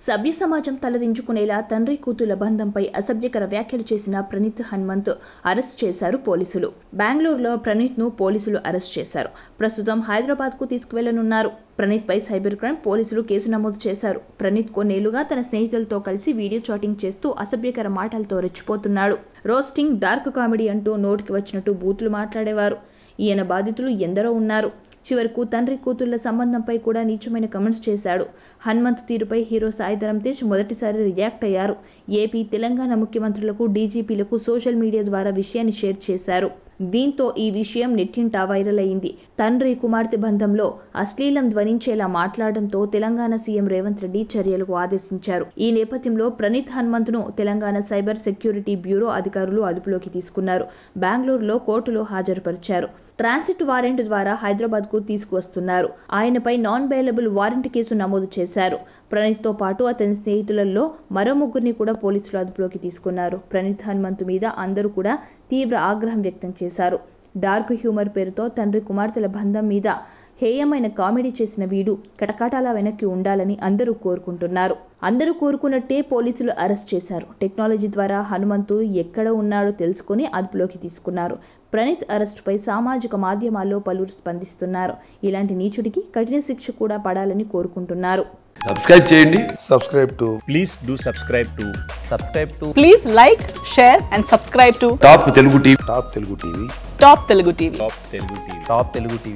సభ్య సమాజం తలదించుకునేలా తండ్రి కూతుల బంధంపై అసభ్యకర వ్యాఖ్యలు చేసిన ప్రణీత్ హనుమంత్ అరెస్ట్ చేశారు పోలీసులు. బెంగళూరులో ప్రణీత్ను పోలీసులు అరెస్ట్ చేశారు. ప్రస్తుతం హైదరాబాద్కు తీసుకువెళ్లనున్నారు. ప్రణీత్పై సైబర్ క్రైమ్ పోలీసులు కేసు నమోదు చేశారు. ప్రణీత్ కొన్నేళ్లుగా తన స్నేహితులతో కలిసి వీడియో చాటింగ్ చేస్తూ అసభ్యకర మాటలతో రెచ్చిపోతున్నాడు. రోస్టింగ్, డార్క్ కామెడీ అంటూ నోటికి వచ్చినట్టు బూతులు మాట్లాడేవారు. ఈయన బాధితులు ఎందరో ఉన్నారు. చివరకు తండ్రి కూతుళ్ల సంబంధంపై కూడా నీచమైన కమెంట్స్ చేశాడు. హనుమంత్ తీరుపై హీరో సాయి ధరమ్ తేజ్ మొదటిసారి రియాక్ట్ అయ్యారు. ఏపీ, తెలంగాణ ముఖ్యమంత్రులకు, డీజీపీలకు సోషల్ మీడియా ద్వారా విషయాన్ని షేర్ చేశారు. దీంతో ఈ విషయం నెట్టింటా వైరల్ అయింది. తండ్రి కుమార్తె బంధంలో అశ్లీలం ధ్వనించేలా మాట్లాడడంతో తెలంగాణ సీఎం రేవంత్ రెడ్డి చర్యలకు ఆదేశించారు. ఈ నేపథ్యంలో ప్రణీత్ హనుమంత్ను తెలంగాణ సైబర్ సెక్యూరిటీ బ్యూరో అధికారులు అదుపులోకి తీసుకున్నారు. బెంగళూరులో కోర్టులో హాజరుపరిచారు. ట్రాన్సిట్ వారెంట్ ద్వారా హైదరాబాద్కు తీసుకువస్తున్నారు. ఆయనపై నాన్ బెయిలబుల్ వారెంట్ కేసు నమోదు చేశారు. ప్రణీత్తో పాటు అతని స్నేహితులలో మరో ముగ్గురిని కూడా పోలీసులు అదుపులోకి తీసుకున్నారు. ప్రణీత్ హనుమంత్ మీద అందరూ కూడా తీవ్ర ఆగ్రహం వ్యక్తం చేశారు. డార్క్ హ్యూమర్ పేరుతో తండ్రి కుమార్తెల బంధం మీద హేయమైన కామెడీ చేసిన వీడు కటకటాల వెనక్కి ఉండాలని అందరూ కోరుకుంటున్నారు. అందరూ కోరుకున్నట్టే పోలీసులు అరెస్ట్ చేశారు. టెక్నాలజీ ద్వారా హనుమంతు ఎక్కడ ఉన్నాడో తెలుసుకుని అదుపులోకి తీసుకున్నారు. ప్రణీత్ అరెస్టుపై సామాజిక మాధ్యమాల్లో పలువురు స్పందిస్తున్నారు. ఇలాంటి నీచుడికి కఠిన శిక్ష కూడా పడాలని కోరుకుంటున్నారు. సబ్స్క్రైబ్ చేయండి. Please do subscribe to. Please like, share and subscribe to top Telugu TV. Top Telugu TV.